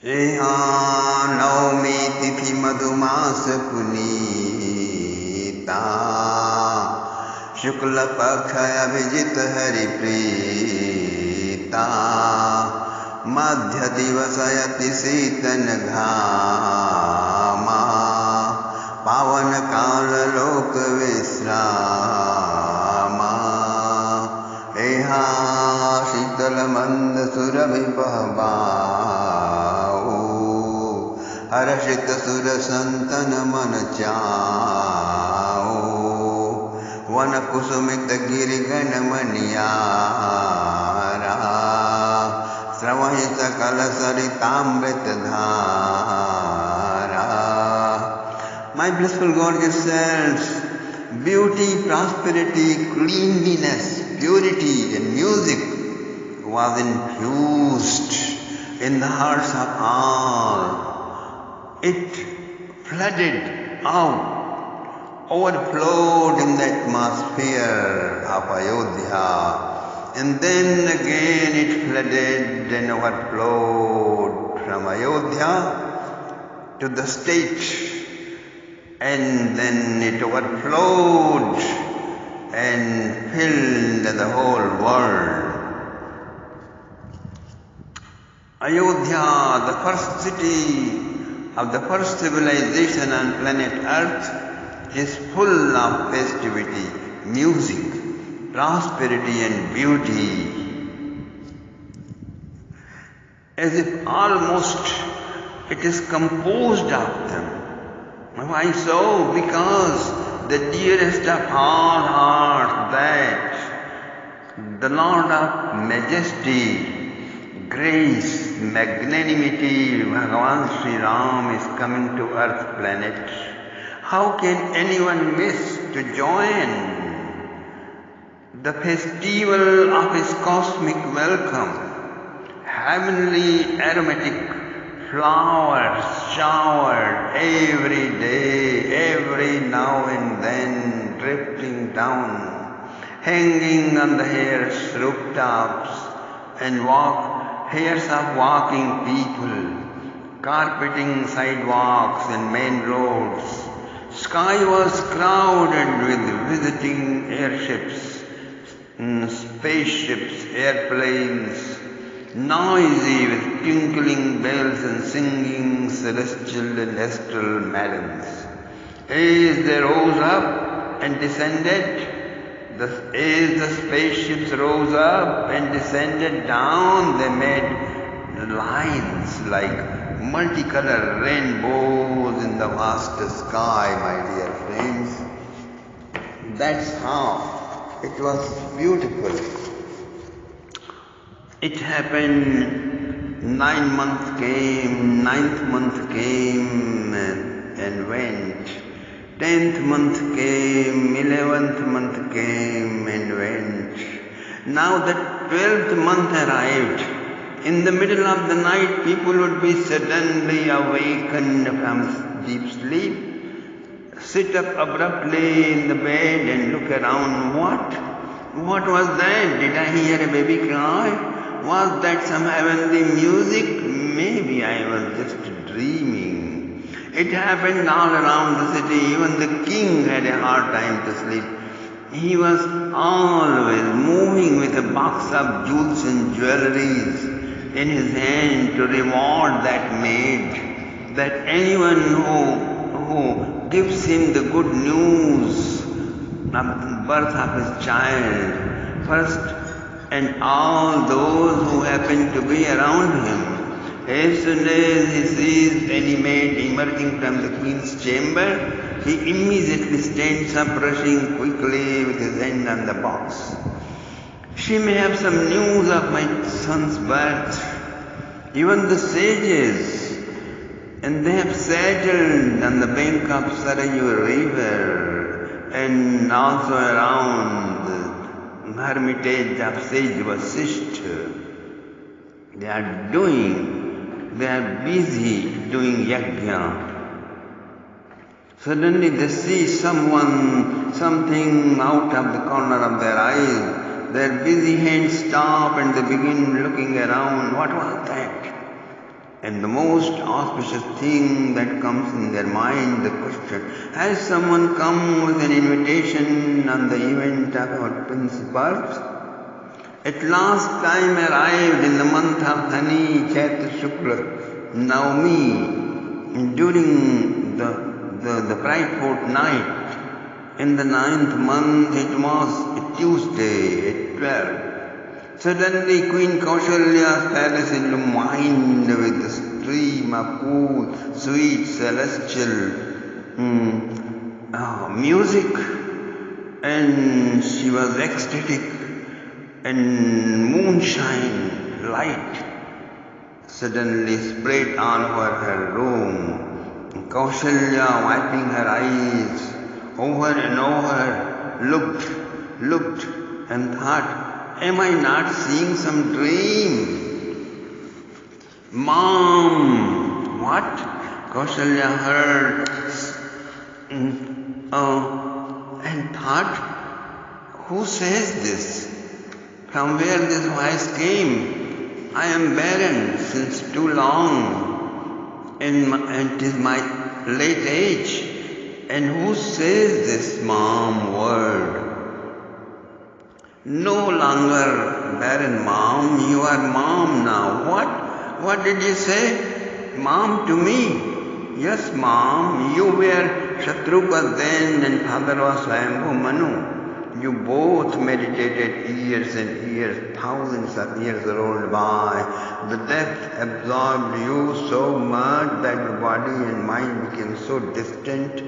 यहाँ नवमी तिथि मधुमास पुनीता शुक्ल पक्ष अभिजित हरिप्रीता मध्य दिवसयति शीतन घामा पावन काल लोक विश्रामा यहाँ शीतल मंद सुरभि बहबाऊ हर्षित सुर संतन मन चाओ वन कुसुमित गिरिगण मनियारा श्रवहि सकल सरितामृत धारा. My blissful gorgeous selves, beauty, prosperity, cleanliness, purity and music was infused in the hearts of all. It flooded out, overflowed in the atmosphere of Ayodhya, and then again it flooded and overflowed from Ayodhya to the state, and then it overflowed and filled the whole world. Ayodhya, the first city of the first civilization on planet Earth, is full of festivity, music, prosperity and beauty, as if almost it is composed of them. Why so? Because the dearest of all hearts, that the Lord of majesty, grace, magnanimity, Bhagavan Sri Ram is coming to earth planet. How can anyone miss to join the festival of his cosmic welcome? Heavenly aromatic flowers showered every day, every now and then, drifting down, hanging on the hairs rooftops, and hairs of walking people, carpeting sidewalks and main roads. Sky was crowded with visiting airships, spaceships, airplanes, noisy with tinkling bells and singing celestial and astral melodies. As they rose up and descended, as the spaceships rose up and descended down, they made lines like multicolored rainbows in the vast sky, my dear friends. That's how it was beautiful. It happened, 9 months came, 9th month came and went. 10th month came, 11th month came and went. Now the 12th month arrived. In the middle of the night, people would be suddenly awakened from deep sleep, sit up abruptly in the bed and look around. What was that? Did I hear a baby cry? Was that some heavenly music? Maybe I was just dreaming. It happened all around the city. Even the king had a hard time to sleep. He was always moving with a box of jewels and jewelries in his hand to reward that maid, that anyone who gives him the good news of the birth of his child first, and all those who happen to be around him. As soon as he sees any maid emerging from the queen's chamber, he immediately stands up, rushing quickly with his hand on the box. She may have some news of my son's birth. Even the sages, and they have settled on the bank of Sarayu river and also around the hermitage of sage Vasishtha. They are busy doing yajna. Suddenly they see something out of the corner of their eyes. Their busy hands stop and they begin looking around. What was that? And the most auspicious thing that comes in their mind, the question, has someone come with an invitation on the event of our principals? At last time arrived in the month of Dhani, Chaitra Shukla, Navami, during the bright fortnight. In the 9th month, it was a Tuesday at 12. Suddenly Queen Kaushalya's palace illumined with a stream of cool, sweet, celestial music, and she was ecstatic, and moonshine light suddenly spread all over her room. Kaushalya, wiping her eyes over and over, looked and thought, am I not seeing some dream? Mom, what? Kaushalya heard and thought, who says this? From where this voice came? I am barren since too long, and it is my late age. And who says this, Mom, word? No longer barren, Mom. You are Mom now. What? What did you say? Mom to me? Yes, Mom. You were Shatrupa then and father was Swayambhu Manu. You both meditated years and years, thousands of years rolled by. The death absorbed you so much that your body and mind became so distant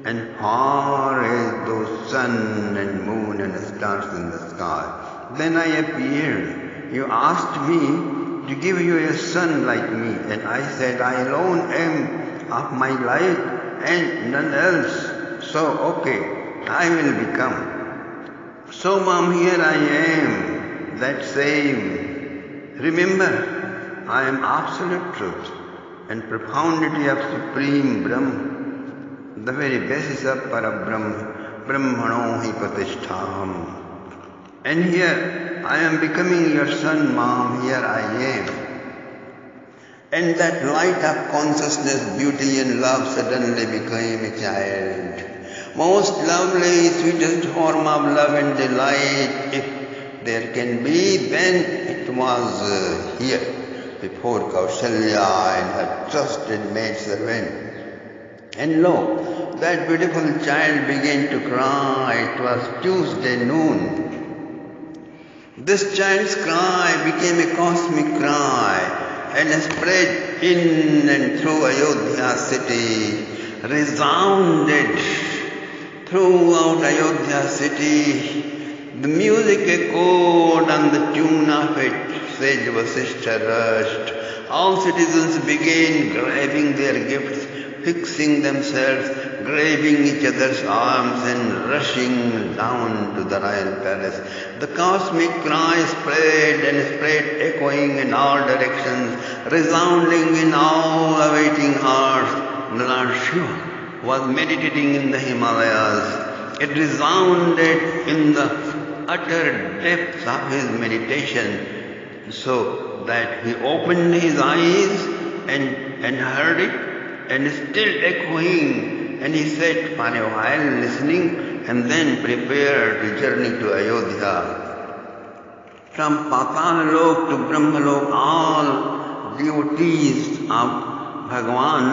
and far as those sun and moon and stars in the sky. Then I appeared. You asked me to give you a son like me, and I said, I alone am of my light and none else. So, okay, I will become. So, Mom, here I am, that same. Remember, I am absolute truth and profundity of Supreme Brahm, the very basis of Parabrahm, Brahmano hi Pratistham. And here I am becoming your son, Mom, here I am. And that light of consciousness, beauty and love suddenly became a child. Most lovely, sweetest form of love and delight, if there can be, then it was here, before Kaushalya and her trusted maidservant. And lo, that beautiful child began to cry. It was Tuesday noon. This child's cry became a cosmic cry and spread in and through Ayodhya city, resounded throughout Ayodhya city. The music echoed on the tune of it. Sage Vasishtha rushed. All citizens began grabbing their gifts, fixing themselves, grabbing each other's arms and rushing down to the royal palace. The cosmic cry spread and spread, echoing in all directions, resounding in all awaiting hearts. The Lord Shiva was meditating in the Himalayas. It resounded in the utter depths of his meditation, so that he opened his eyes and heard it, and still echoing, and he sat for a while listening, and then prepared to journey to Ayodhya. From Patalok to Brahmalok, all devotees of Bhagavan,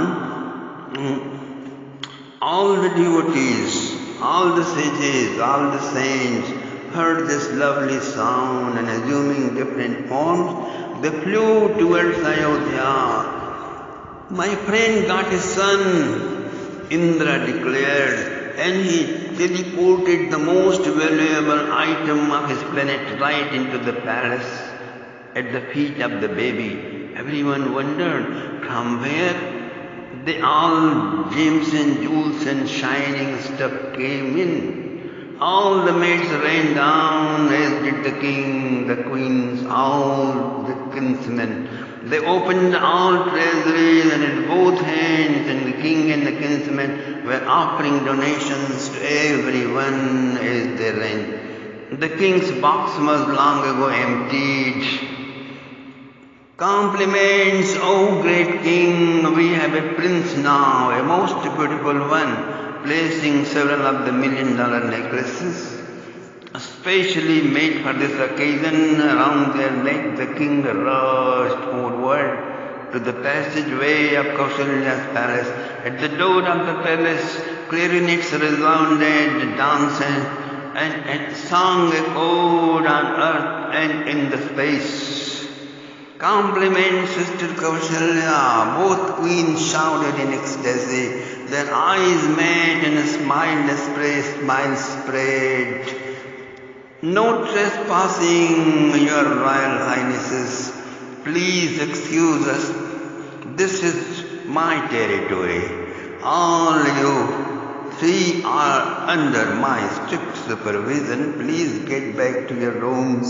all the devotees, all the sages, all the saints heard this lovely sound, and assuming different forms, they flew towards Ayodhya. My friend got a son, Indra declared, and he teleported the most valuable item of his planet right into the palace at the feet of the baby. Everyone wondered from where all gems and jewels and shining stuff came in. All the maids ran down, as did the king, the queens, all the kinsmen. They opened all treasuries, and at both hands, and the king and the kinsmen were offering donations to everyone as they ran. The king's box was long ago emptied. Compliments, O great king, we have a prince now, a most beautiful one, placing several of the $1,000,000 necklaces, specially made for this occasion, around their neck. The king rushed forward to the passageway of Kausalya's palace. At the door of the palace, clarinets resounded, danced, and song echoed on earth and in the space. Compliments, Sister Kausalya. Both queens shouted in ecstasy. Their eyes met and a smile spread. No trespassing, Your Royal Highnesses. Please excuse us. This is my territory. All you three are under my strict supervision. Please get back to your rooms.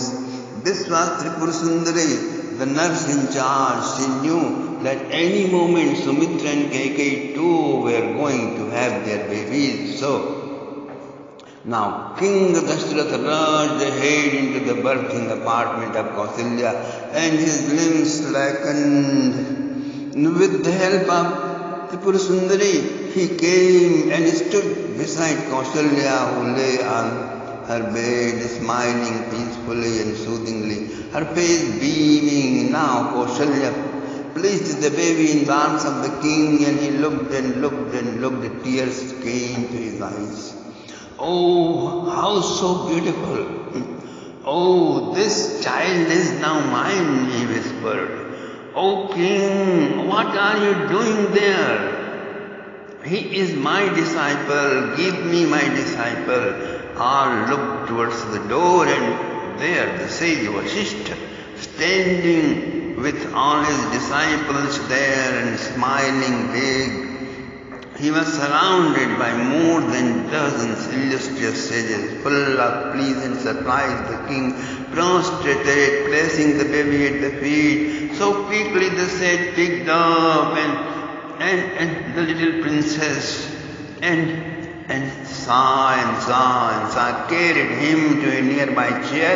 This was Tripura Sundari, the nurse in charge. She knew that any moment Sumitra and Kaikeyi too were going to have their babies. So now King Dasharatha rushed ahead into the birthing apartment of Kausalya, and his limbs slackened. With the help of Tripura Sundari, he came and stood beside Kausalya, who lay on her bed, smiling peacefully and soothingly, her face beaming. Now Kausalya placed the baby in the arms of the king, and he looked and looked and looked. The tears came to his eyes. Oh, how so beautiful! Oh, this child is now mine, he whispered. Oh king, what are you doing there? He is my disciple, give me my disciple. All looked towards the door, and there the sage Vasishtha, standing with all his disciples there and smiling big. He was surrounded by more than dozens illustrious sages, full of pleasant surprise. The king prostrated, placing the baby at the feet. So quickly the sage picked up and the little princess and saw, carried him to a nearby chair.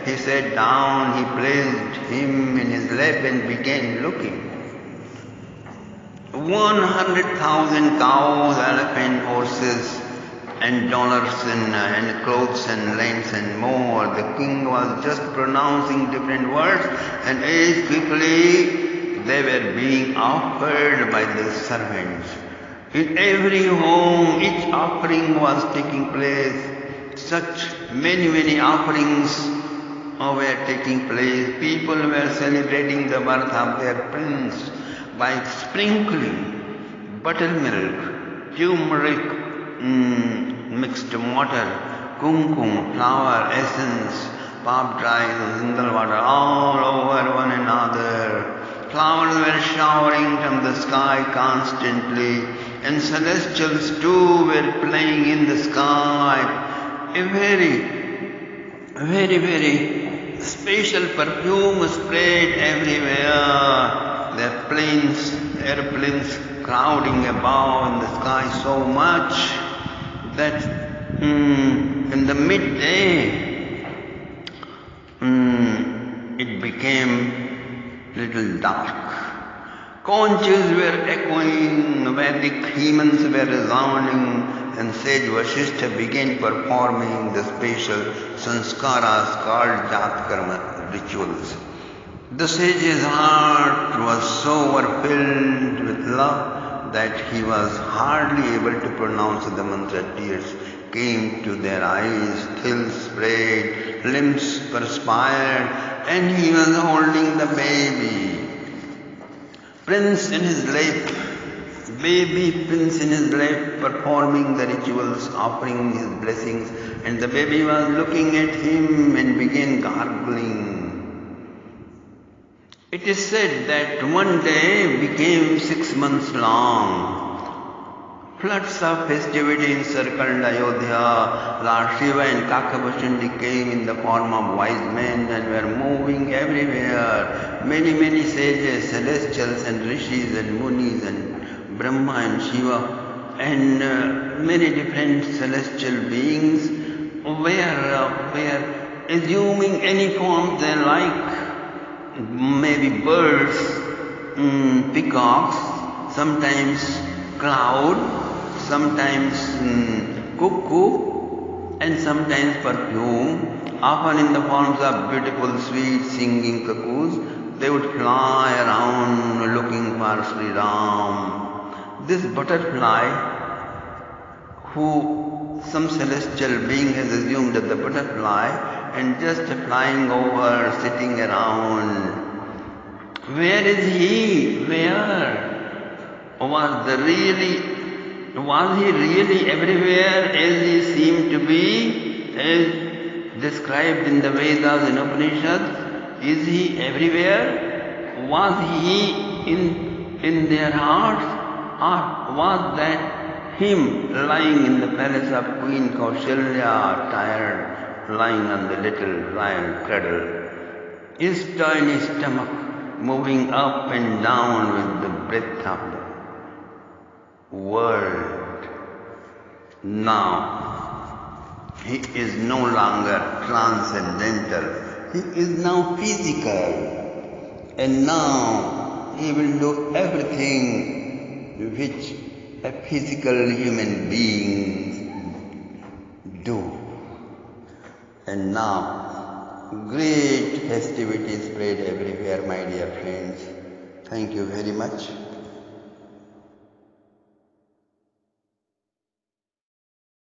He sat down, he placed him in his lap and began looking. 100,000 cows, elephant, horses, and dollars and clothes and lands and more. The king was just pronouncing different words, and as quickly they were being offered by the servants. In every home, each offering was taking place. Such many offerings were taking place. People were celebrating the birth of their prince by sprinkling buttermilk, turmeric, mixed water, kumkum, flour, essence, popped rice, and sandal water all over one another. Flowers were showering from the sky constantly, and celestials too were playing in the sky. A very special perfume spread everywhere. The airplanes crowding above in the sky so much that in the midday it became little dark. Conches were echoing, Vedic hymns were resounding, and sage Vasishtha began performing the special sanskaras called Jatkarma rituals. The sage's heart was so overfilled with love that he was hardly able to pronounce the mantra. Tears came to their eyes, thills spread, limbs perspired, and he was holding the baby. Prince in his lap, baby prince in his lap, performing the rituals, offering his blessings, and the baby was looking at him and began gargling. It is said that one day became 6 months long. Floods of festivity encircled Ayodhya. Lord Shiva and Kakabhushundi came in the form of wise men and were moving everywhere. Many sages, celestials and rishis and munis and Brahma and Shiva and many different celestial beings were assuming any form they like. maybe birds, peacocks, sometimes cloud, sometimes cuckoo, and sometimes perfume, often in the forms of beautiful, sweet singing cuckoos. They would fly around looking for Sri Ram. This butterfly, who some celestial being has assumed as the butterfly, and just flying over, sitting around. Where is he? Where? Was he really everywhere as he seemed to be, as described in the Vedas and Upanishads? Is he everywhere? Was he in their hearts? Or was that him lying in the palace of Queen Kaushalya, tired, lying on the little royal cradle, his tiny stomach moving up and down with the breath of the world? Now, he is no longer transcendental. He is now physical. And now he will do everything which a physical human being do. And now, great festivities spread everywhere, my dear friends. Thank you very much.